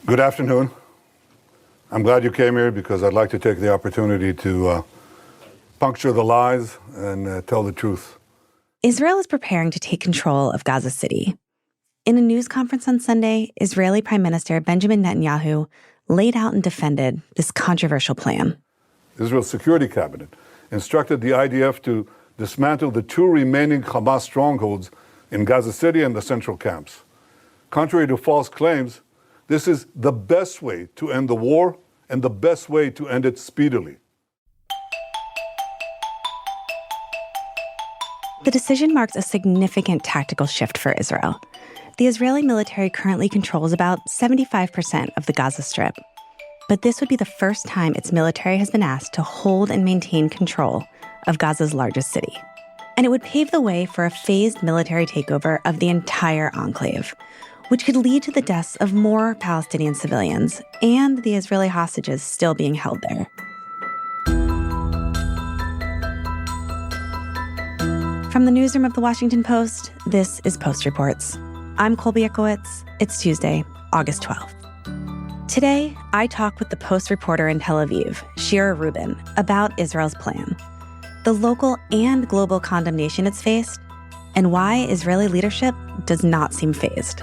Good afternoon. I'm glad you came here because I'd like to take the opportunity to puncture the lies and tell the truth. Israel is preparing to take control of Gaza City. In a news conference on Sunday, Israeli Prime Minister Benjamin Netanyahu laid out and defended this controversial plan. Israel's security cabinet instructed the IDF to dismantle the 2 remaining Hamas strongholds in Gaza City and the central camps. Contrary to false claims, this is the best way to end the war and the best way to end it speedily. The decision marks a significant tactical shift for Israel. The Israeli military currently controls about 75% of the Gaza Strip. But this would be the first time its military has been asked to hold and maintain control of Gaza's largest city. And it would pave the way for a phased military takeover of the entire enclave, which could lead to the deaths of more Palestinian civilians and the Israeli hostages still being held there. From the newsroom of The Washington Post, this is Post Reports. I'm Colby Ekowitz. It's Tuesday, August 12th. Today, I talk with the Post reporter in Tel Aviv, Shira Rubin, about Israel's plan, the local and global condemnation it's faced, and why Israeli leadership does not seem fazed.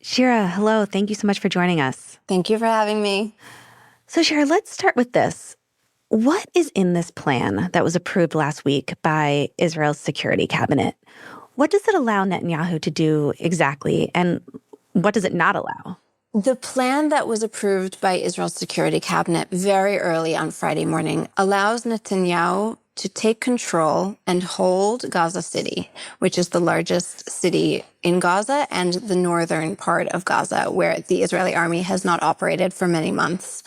Shira, hello. Thank you so much for joining us. Thank you for having me. So, Shira, let's start with this. What is in this plan that was approved last week by Israel's security cabinet? What does it allow Netanyahu to do exactly, and what does it not allow? The plan that was approved by Israel's security cabinet very early on Friday morning allows Netanyahu to take control and hold Gaza City, which is the largest city in Gaza and the northern part of Gaza, where the Israeli army has not operated for many months.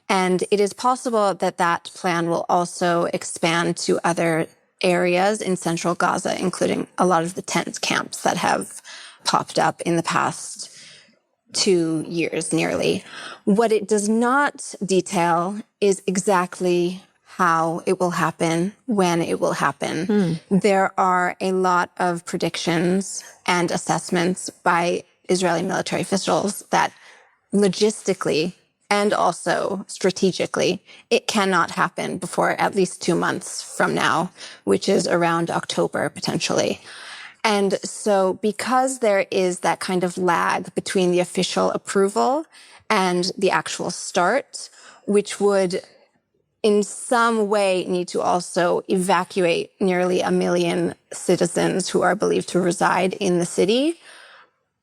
And it is possible that that plan will also expand to other areas in central Gaza, including a lot of the tent camps that have popped up in the past 2 years nearly. What it does not detail is exactly how it will happen, when it will happen. There are a lot of predictions and assessments by Israeli military officials that logistically and also strategically, it cannot happen before at least 2 months from now, which is around October potentially. And so because there is that kind of lag between the official approval and the actual start, which would in some way need to also evacuate nearly 1 million citizens who are believed to reside in the city,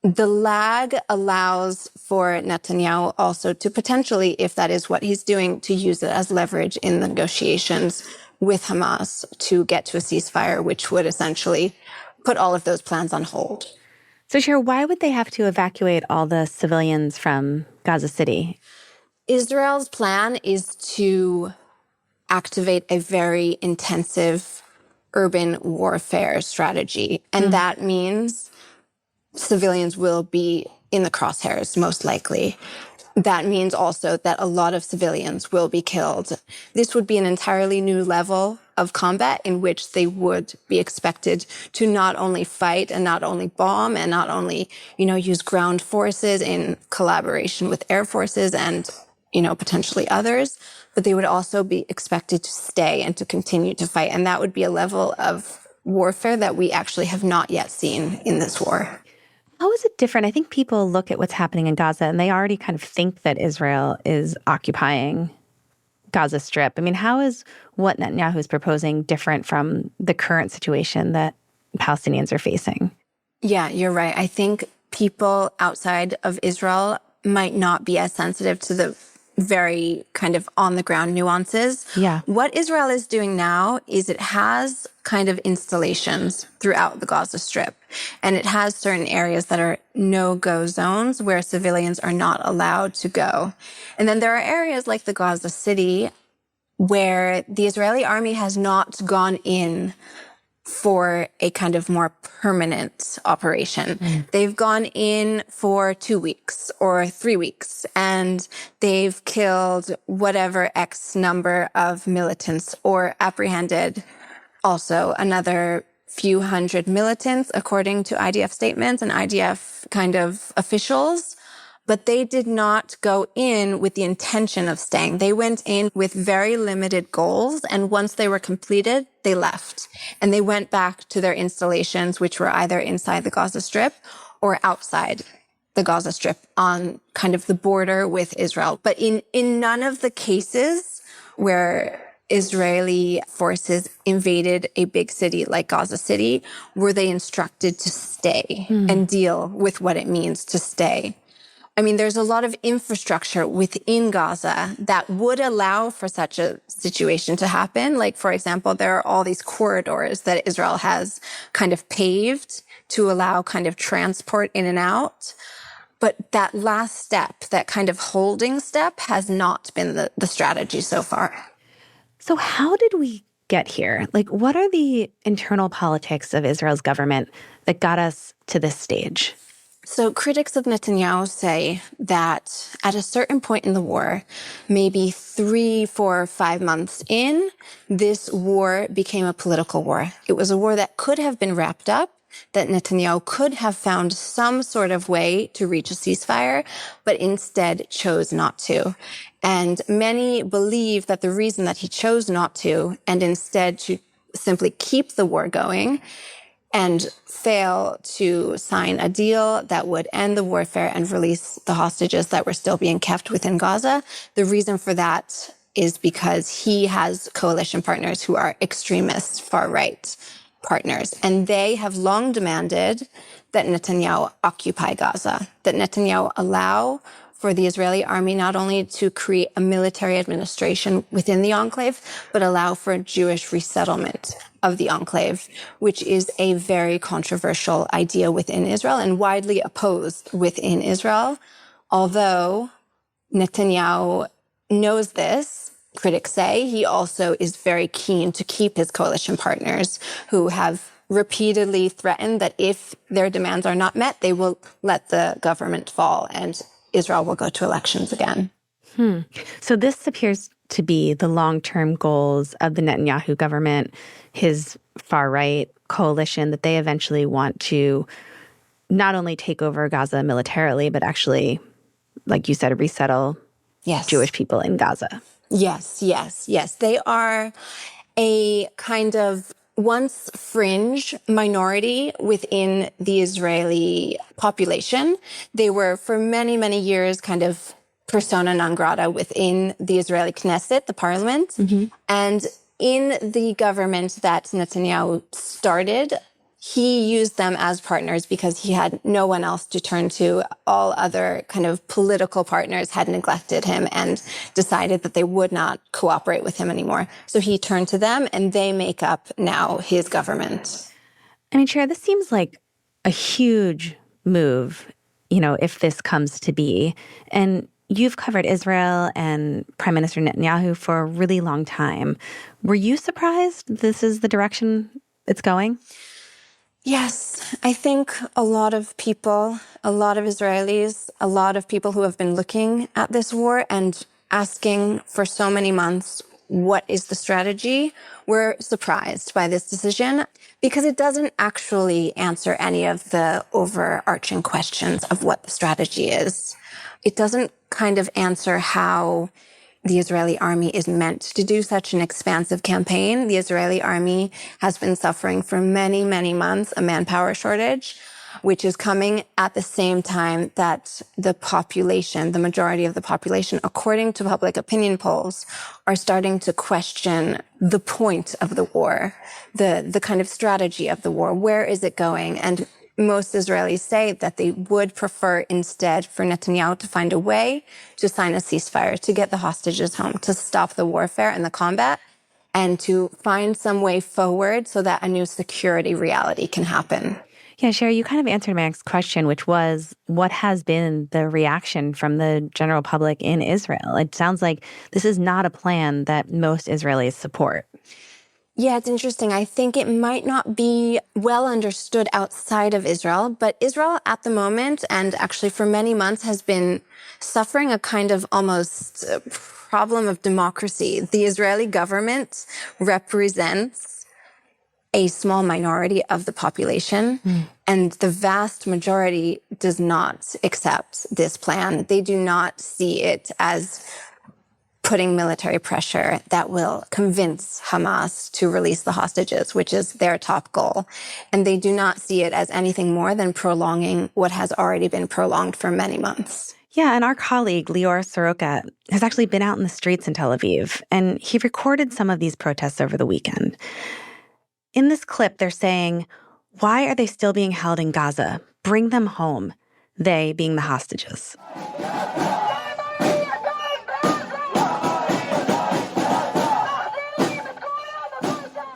the lag allows for Netanyahu also to potentially, if that is what he's doing, to use it as leverage in the negotiations with Hamas to get to a ceasefire, which would essentially put all of those plans on hold. So, Shira, why would they have to evacuate all the civilians from Gaza City? Israel's plan is to activate a very intensive urban warfare strategy. And that means civilians will be in the crosshairs, most likely. That means also that a lot of civilians will be killed. This would be an entirely new level of combat in which they would be expected to not only fight and not only bomb and not only, use ground forces in collaboration with air forces and, potentially others, but they would also be expected to stay and to continue to fight. And that would be a level of warfare that we actually have not yet seen in this war. How is it different? I think people look at what's happening in Gaza and they already kind of think that Israel is occupying Gaza Strip. I mean, how is what Netanyahu is proposing different from the current situation that Palestinians are facing? Yeah, you're right. I think people outside of Israel might not be as sensitive to the very kind of on-the-ground nuances. Yeah. What Israel is doing now is it has kind of installations throughout the Gaza Strip. And it has certain areas that are no-go zones where civilians are not allowed to go. And then there are areas like the Gaza City where the Israeli army has not gone in for a kind of more permanent operation. They've gone in for 2 weeks or 3 weeks, and they've killed whatever X number of militants or apprehended also another few hundred militants, according to IDF statements and IDF kind of officials. But they did not go in with the intention of staying. They went in with very limited goals. And once they were completed, they left. And they went back to their installations, which were either inside the Gaza Strip or outside the Gaza Strip on kind of the border with Israel. But in none of the cases where Israeli forces invaded a big city like Gaza City were they instructed to stay and deal with what it means to stay. I mean, there's a lot of infrastructure within Gaza that would allow for such a situation to happen. Like, for example, there are all these corridors that Israel has kind of paved to allow kind of transport in and out. But that last step, that kind of holding step, has not been the strategy so far. So how did we get here? Like, what are the internal politics of Israel's government that got us to this stage? So critics of Netanyahu say that at a certain point in the war, maybe 3, 4, 5 months in, this war became a political war. It was a war that could have been wrapped up, that Netanyahu could have found some sort of way to reach a ceasefire, but instead chose not to. And many believe that the reason that he chose not to, and instead to simply keep the war going, and fail to sign a deal that would end the warfare and release the hostages that were still being kept within Gaza. The reason for that is because he has coalition partners who are extremist, far-right partners. And they have long demanded that Netanyahu occupy Gaza, that Netanyahu allow for the Israeli army not only to create a military administration within the enclave, but allow for Jewish resettlement of the enclave, which is a very controversial idea within Israel and widely opposed within Israel. Although Netanyahu knows this, critics say, he also is very keen to keep his coalition partners who have repeatedly threatened that if their demands are not met, they will let the government fall and Israel will go to elections again. So this appears to be the long-term goals of the Netanyahu government, his far-right coalition, that they eventually want to not only take over Gaza militarily, but actually, like you said, resettle Jewish people in Gaza. Yes. They are a kind of once fringe minority within the Israeli population. They were for many, many years kind of persona non grata within the Israeli Knesset, the parliament. And in the government that Netanyahu started, he used them as partners because he had no one else to turn to. All other kind of political partners had neglected him and decided that they would not cooperate with him anymore. So he turned to them and they make up now his government. I mean, Shira, this seems like a huge move, if this comes to be. And you've covered Israel and Prime Minister Netanyahu for a really long time. Were you surprised this is the direction it's going? Yes, I think a lot of people, a lot of Israelis, a lot of people who have been looking at this war and asking for so many months, what is the strategy, were surprised by this decision because it doesn't actually answer any of the overarching questions of what the strategy is. It doesn't kind of answer how the Israeli army is meant to do such an expansive campaign. The Israeli army has been suffering for many, many months a manpower shortage, which is coming at the same time that the population, the majority of the population, according to public opinion polls, are starting to question the point of the war, the kind of strategy of the war. Where is it going? And most Israelis say that they would prefer instead for Netanyahu to find a way to sign a ceasefire, to get the hostages home, to stop the warfare and the combat, and to find some way forward so that a new security reality can happen. Yeah, Sherry, you kind of answered my next question, which was, what has been the reaction from the general public in Israel? It sounds like this is not a plan that most Israelis support. Yeah, it's interesting. I think it might not be well understood outside of Israel, but Israel at the moment, and actually for many months, has been suffering a kind of almost problem of democracy. The Israeli government represents a small minority of the population, and the vast majority does not accept this plan. They do not see it as putting military pressure that will convince Hamas to release the hostages, which is their top goal. And they do not see it as anything more than prolonging what has already been prolonged for many months. Yeah, and our colleague, Lior Soroka, has actually been out in the streets in Tel Aviv, and he recorded some of these protests over the weekend. In this clip, they're saying, "Why are they still being held in Gaza? Bring them home." They being the hostages.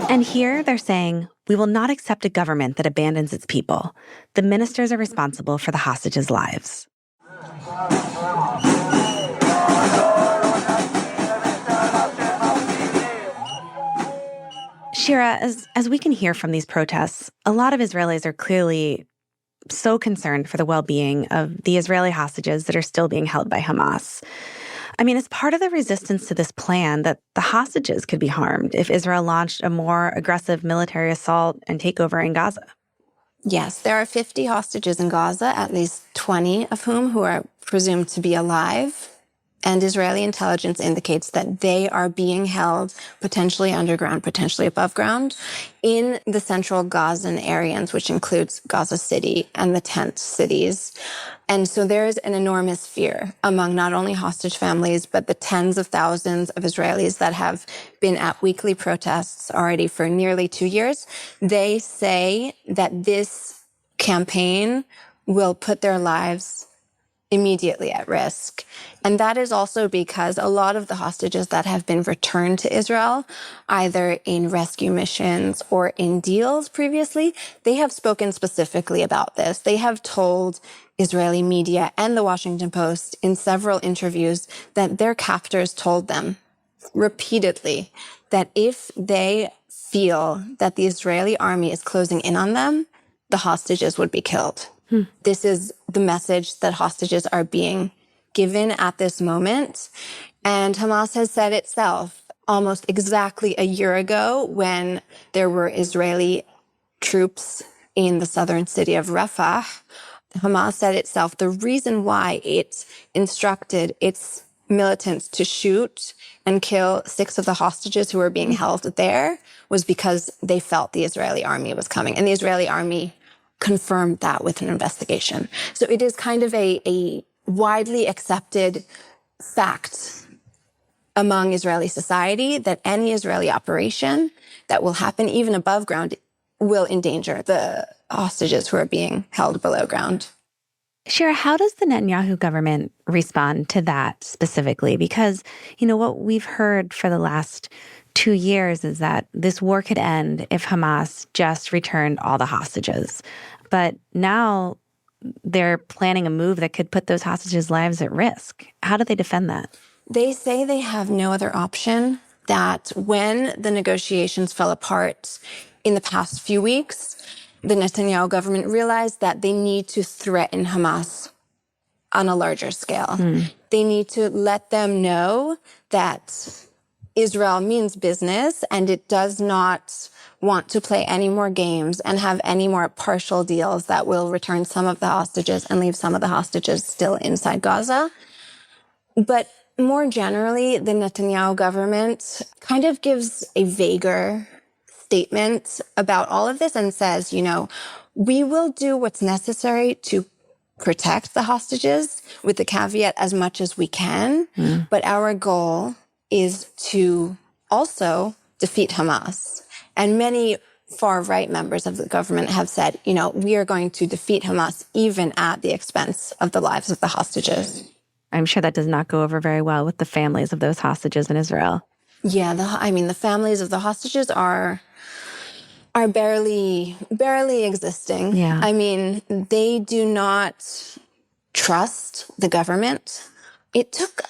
And here they're saying, "We will not accept a government that abandons its people. The ministers are responsible for the hostages' lives." Shira, as we can hear from these protests, a lot of Israelis are clearly so concerned for the well-being of the Israeli hostages that are still being held by Hamas. I mean, it's part of the resistance to this plan that the hostages could be harmed if Israel launched a more aggressive military assault and takeover in Gaza. Yes, there are 50 hostages in Gaza, at least 20 of whom who are presumed to be alive. And Israeli intelligence indicates that they are being held potentially underground, potentially above ground, in the central Gazan areas, which includes Gaza City and the tent cities. And so there is an enormous fear among not only hostage families, but the tens of thousands of Israelis that have been at weekly protests already for nearly 2 years. They say that this campaign will put their lives immediately at risk. And that is also because a lot of the hostages that have been returned to Israel, either in rescue missions or in deals previously, they have spoken specifically about this. They have told Israeli media and the Washington Post in several interviews that their captors told them repeatedly that if they feel that the Israeli army is closing in on them, the hostages would be killed. This is the message that hostages are being given at this moment. And Hamas has said itself almost exactly a year ago when there were Israeli troops in the southern city of Rafah. Hamas said itself the reason why it instructed its militants to shoot and kill 6 of the hostages who were being held there was because they felt the Israeli army was coming. And the Israeli army confirmed that with an investigation. So it is kind of a widely accepted fact among Israeli society that any Israeli operation that will happen even above ground will endanger the hostages who are being held below ground. Shira, how does the Netanyahu government respond to that specifically? Because, what we've heard for the last 2 years is that this war could end if Hamas just returned all the hostages. But now they're planning a move that could put those hostages' lives at risk. How do they defend that? They say they have no other option, that when the negotiations fell apart in the past few weeks, the Netanyahu government realized that they need to threaten Hamas on a larger scale. They need to let them know that Israel means business and it does not want to play any more games and have any more partial deals that will return some of the hostages and leave some of the hostages still inside Gaza. But more generally, the Netanyahu government kind of gives a vaguer statement about all of this and says, we will do what's necessary to protect the hostages with the caveat as much as we can. But our goal is to also defeat Hamas. And many far-right members of the government have said, we are going to defeat Hamas even at the expense of the lives of the hostages. I'm sure that does not go over very well with the families of those hostages in Israel. Yeah, the families of the hostages are barely existing. Yeah. They do not trust the government. It took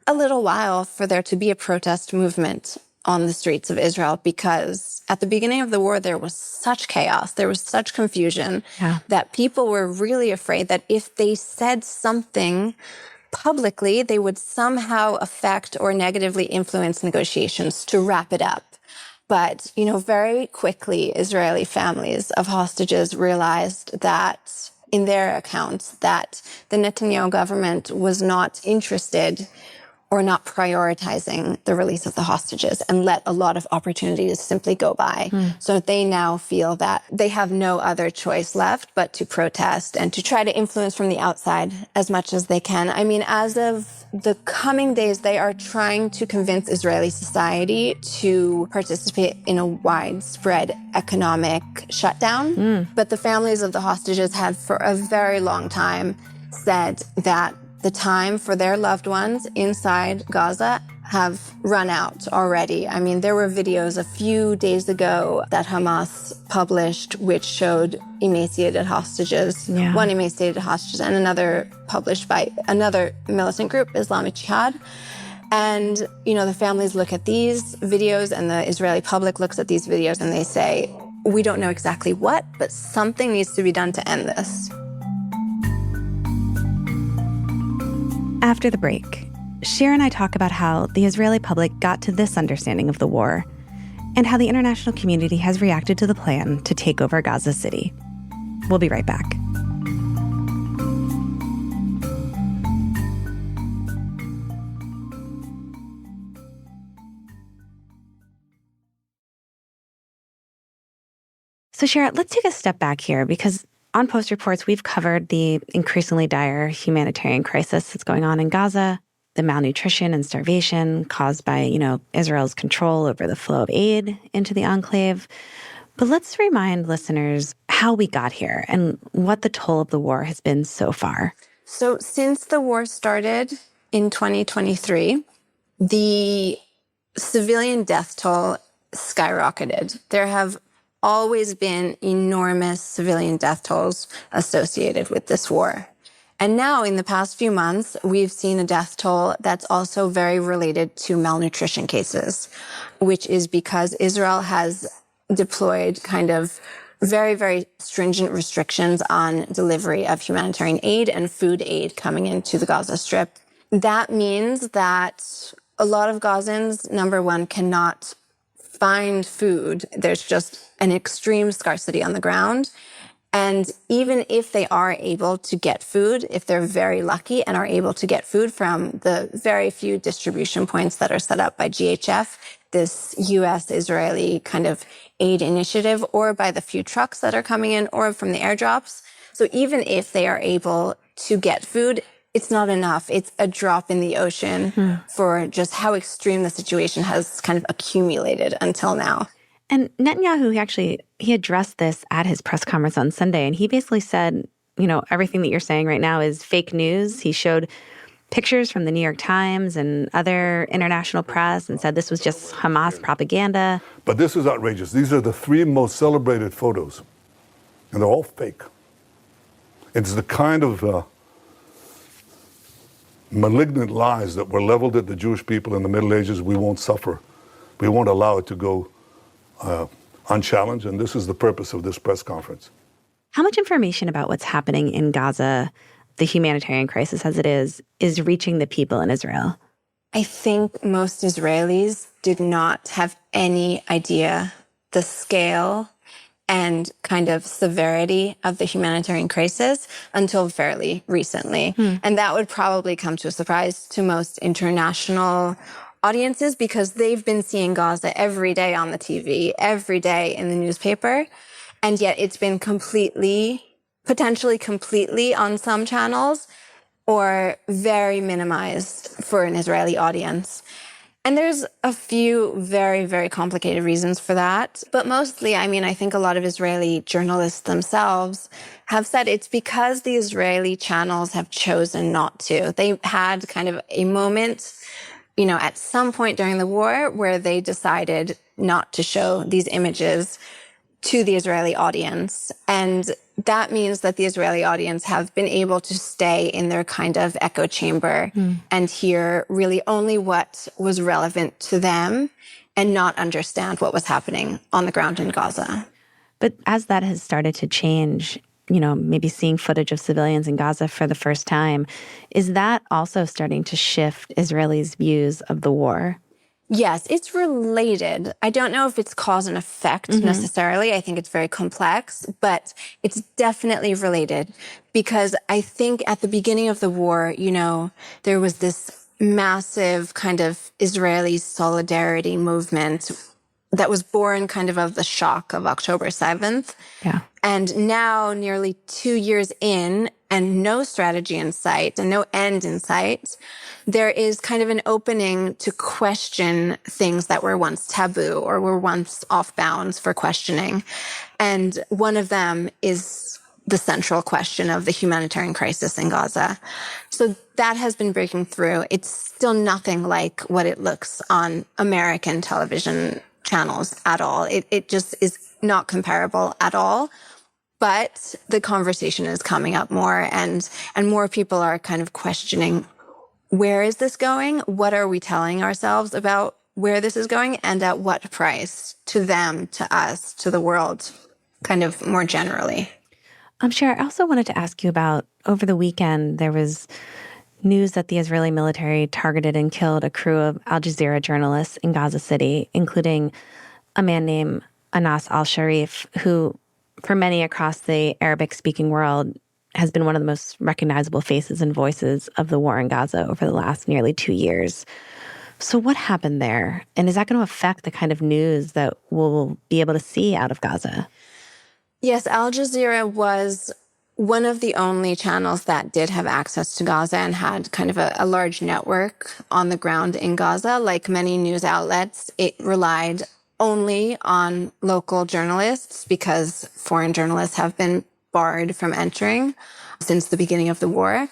a little while for there to be a protest movement on the streets of Israel because at the beginning of the war, there was such chaos, there was such confusion that people were really afraid that if they said something publicly, they would somehow affect or negatively influence negotiations to wrap it up. But, very quickly, Israeli families of hostages realized that in their accounts that the Netanyahu government was not interested or not prioritizing the release of the hostages and let a lot of opportunities simply go by. So they now feel that they have no other choice left but to protest and to try to influence from the outside as much as they can. I mean, as of the coming days, they are trying to convince Israeli society to participate in a widespread economic shutdown. But the families of the hostages had for a very long time said that the time for their loved ones inside Gaza have run out already. I mean, there were videos a few days ago that Hamas published which showed emaciated hostages, one emaciated hostage and another published by another militant group, Islamic Jihad. And, the families look at these videos and the Israeli public looks at these videos and they say, we don't know exactly what, but something needs to be done to end this. After the break, Shira and I talk about how the Israeli public got to this understanding of the war and how the international community has reacted to the plan to take over Gaza City. We'll be right back. So Shira, let's take a step back here because on Post Reports, we've covered the increasingly dire humanitarian crisis that's going on in Gaza, the malnutrition and starvation caused by, Israel's control over the flow of aid into the enclave. But let's remind listeners how we got here and what the toll of the war has been so far. So since the war started in 2023, the civilian death toll skyrocketed. There have always been enormous civilian death tolls associated with this war. And now in the past few months, we've seen a death toll that's also very related to malnutrition cases, which is because Israel has deployed kind of very, very stringent restrictions on delivery of humanitarian aid and food aid coming into the Gaza Strip. That means that a lot of Gazans, number one, cannot find food. There's just an extreme scarcity on the ground. And even if they are able to get food, if they're very lucky and are able to get food from the very few distribution points that are set up by GHF, this U.S.-Israeli kind of aid initiative, or by the few trucks that are coming in, or from the airdrops. So even if they are able to get food, it's not enough. It's a drop in the ocean for just how extreme the situation has kind of accumulated until now. And Netanyahu, he addressed this at his press conference on Sunday, and he basically said, everything that you're saying right now is fake news. He showed pictures from the New York Times and other international press and said this was just Hamas propaganda. But this is outrageous. These are the three most celebrated photos, and they're all fake. It's the kind of malignant lies that were leveled at the Jewish people in the Middle Ages. We won't suffer. We won't allow it to go unchallenged, and this is the purpose of this press conference. How much information about what's happening in Gaza, the humanitarian crisis as it is reaching the people in Israel? I think most Israelis did not have any idea the scale and kind of severity of the humanitarian crisis until fairly recently. And that would probably come to a surprise to most international audiences because they've been seeing Gaza every day on the TV, every day in the newspaper. And yet it's been potentially completely on some channels or very minimized for an Israeli audience. And there's a few very, very complicated reasons for that. But mostly, I think a lot of Israeli journalists themselves have said it's because the Israeli channels have chosen not to. They had kind of a moment, at some point during the war where they decided not to show these images to the Israeli audience. And that means that the Israeli audience have been able to stay in their kind of echo chamber and hear really only what was relevant to them and not understand what was happening on the ground in Gaza. But as that has started to change, maybe seeing footage of civilians in Gaza for the first time, is that also starting to shift Israelis' views of the war? Yes, it's related. I don't know if it's cause and effect necessarily. I think it's very complex, but it's definitely related because I think at the beginning of the war, there was this massive kind of Israeli solidarity movement that was born kind of the shock of October 7th. Yeah. And now, nearly 2 years in, and no strategy in sight and no end in sight, there is kind of an opening to question things that were once taboo or were once off bounds for questioning. And one of them is the central question of the humanitarian crisis in Gaza. So that has been breaking through. It's still nothing like what it looks on American television channels at all. It just is not comparable at all. But the conversation is coming up more and more people are kind of questioning, where is this going? What are we telling ourselves about where this is going and at what price to them, to us, to the world, kind of more generally? Cher, I also wanted to ask you about, over the weekend, there was news that the Israeli military targeted and killed a crew of Al Jazeera journalists in Gaza City, including a man named Anas alSharif, who, for many across the Arabic-speaking world, has been one of the most recognizable faces and voices of the war in Gaza over the last nearly 2 years. So what happened there? And is that going to affect the kind of news that we'll be able to see out of Gaza? Yes, Al Jazeera was one of the only channels that did have access to Gaza and had kind of a large network on the ground in Gaza. Like many news outlets, it relied only on local journalists because foreign journalists have been barred from entering since the beginning of the war.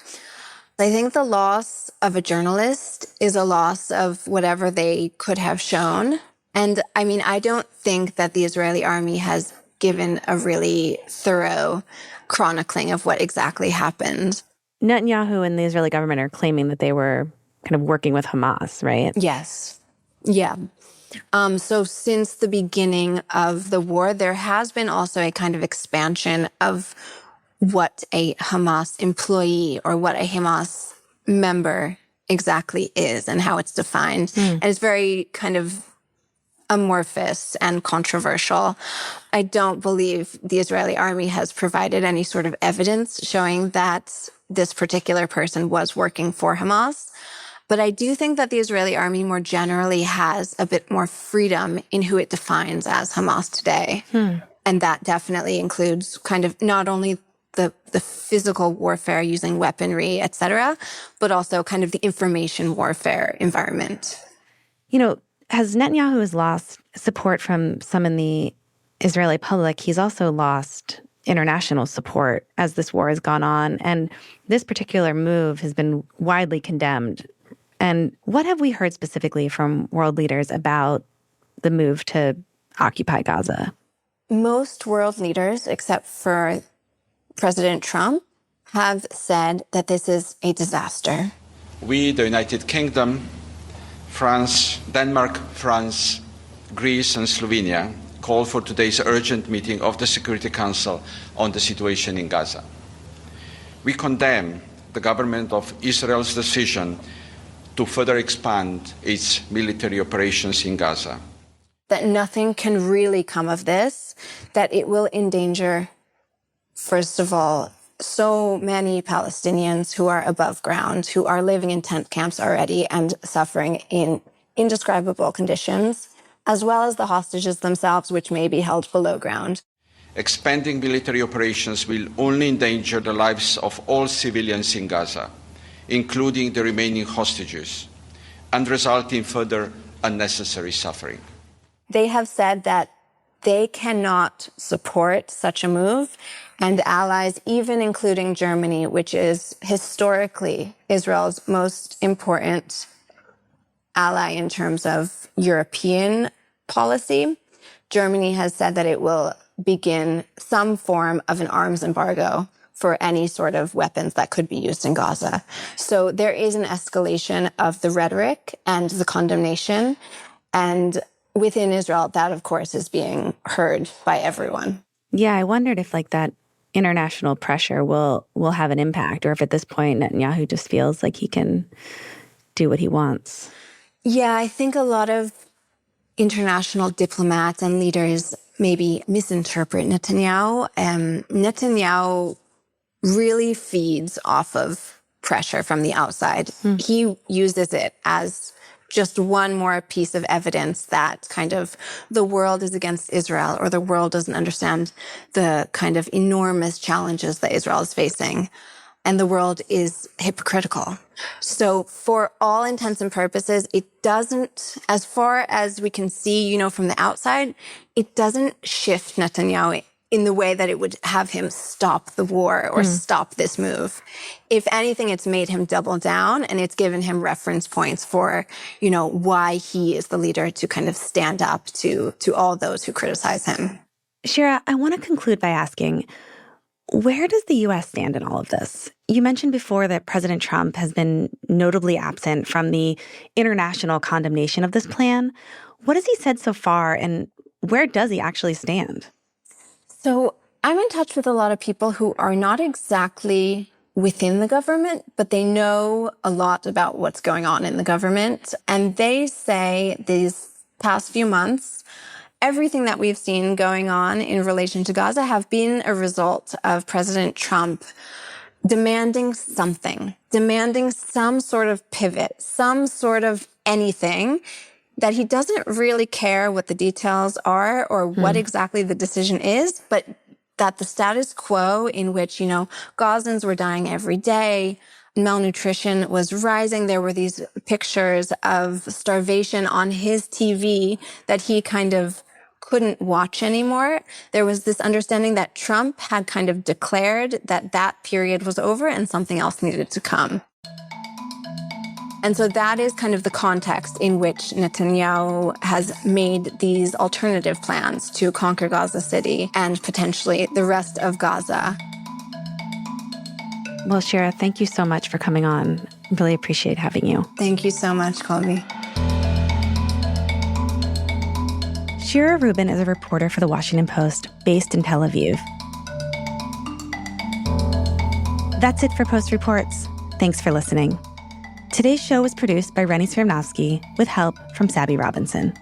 I think the loss of a journalist is a loss of whatever they could have shown. And I mean, I don't think that the Israeli army has given a really thorough chronicling of what exactly happened. Netanyahu and the Israeli government are claiming that they were kind of working with Hamas, right? Yes. Yeah. So since the beginning of the war, there has been also a kind of expansion of what a Hamas employee or what a Hamas member exactly is and how it's defined. And it's very kind of amorphous and controversial. I don't believe the Israeli army has provided any sort of evidence showing that this particular person was working for Hamas. But I do think that the Israeli army more generally has a bit more freedom in who it defines as Hamas today. And that definitely includes kind of not only the physical warfare using weaponry, et cetera, but also kind of the information warfare environment. As Netanyahu has lost support from some in the Israeli public, he's also lost international support as this war has gone on. And this particular move has been widely condemned. And what have we heard specifically from world leaders about the move to occupy Gaza? Most world leaders, except for President Trump, have said that this is a disaster. We, the United Kingdom, Denmark, France, Greece, and Slovenia call for today's urgent meeting of the Security Council on the situation in Gaza. We condemn the government of Israel's decision to further expand its military operations in Gaza. That nothing can really come of this, that it will endanger, first of all, so many Palestinians who are above ground, who are living in tent camps already and suffering in indescribable conditions, as well as the hostages themselves, which may be held below ground. Expanding military operations will only endanger the lives of all civilians in Gaza, including the remaining hostages, and result in further unnecessary suffering. They have said that they cannot support such a move, and allies, even including Germany, which is historically Israel's most important ally in terms of European policy. Germany has said that it will begin some form of an arms embargo for any sort of weapons that could be used in Gaza. So there is an escalation of the rhetoric and the condemnation. And within Israel, that, of course, is being heard by everyone. Yeah, I wondered if that international pressure will have an impact, or if at this point Netanyahu just feels like he can do what he wants. Yeah, I think a lot of international diplomats and leaders maybe misinterpret Netanyahu. Netanyahu really feeds off of pressure from the outside. He uses it as just one more piece of evidence that kind of the world is against Israel, or the world doesn't understand the kind of enormous challenges that Israel is facing. And the world is hypocritical. So for all intents and purposes, it doesn't, as far as we can see, from the outside, it doesn't shift Netanyahu in the way that it would have him stop the war or stop this move. If anything, it's made him double down, and it's given him reference points for, why he is the leader to kind of stand up to all those who criticize him. Shira, I want to conclude by asking, where does the U.S. stand in all of this? You mentioned before that President Trump has been notably absent from the international condemnation of this plan. What has he said so far, and where does he actually stand? So I'm in touch with a lot of people who are not exactly within the government, but they know a lot about what's going on in the government. And they say these past few months, everything that we've seen going on in relation to Gaza have been a result of President Trump demanding something, demanding some sort of pivot, some sort of anything, that he doesn't really care what the details are or what exactly the decision is, but that the status quo in which, Gazans were dying every day, malnutrition was rising. There were these pictures of starvation on his TV that he kind of couldn't watch anymore. There was this understanding that Trump had kind of declared that that period was over and something else needed to come. And so that is kind of the context in which Netanyahu has made these alternative plans to conquer Gaza City and potentially the rest of Gaza. Well, Shira, thank you so much for coming on. Really appreciate having you. Thank you so much, Colby. Shira Rubin is a reporter for The Washington Post based in Tel Aviv. That's it for Post Reports. Thanks for listening. Today's show was produced by Rennie Svirnovsky with help from Sabby Robinson.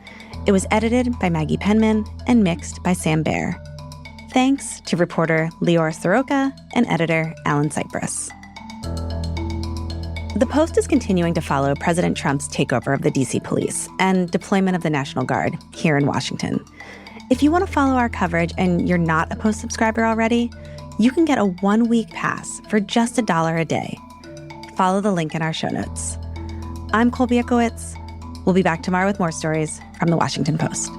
It was edited by Maggie Penman and mixed by Sam Baer. Thanks to reporter Lior Soroka and editor Alan Cyprus. The Post is continuing to follow President Trump's takeover of the D.C. police and deployment of the National Guard here in Washington. If you want to follow our coverage and you're not a Post subscriber already, you can get a 1-week pass for just $1 a day. Follow the link in our show notes. I'm Colby Ekowitz. We'll be back tomorrow with more stories from The Washington Post.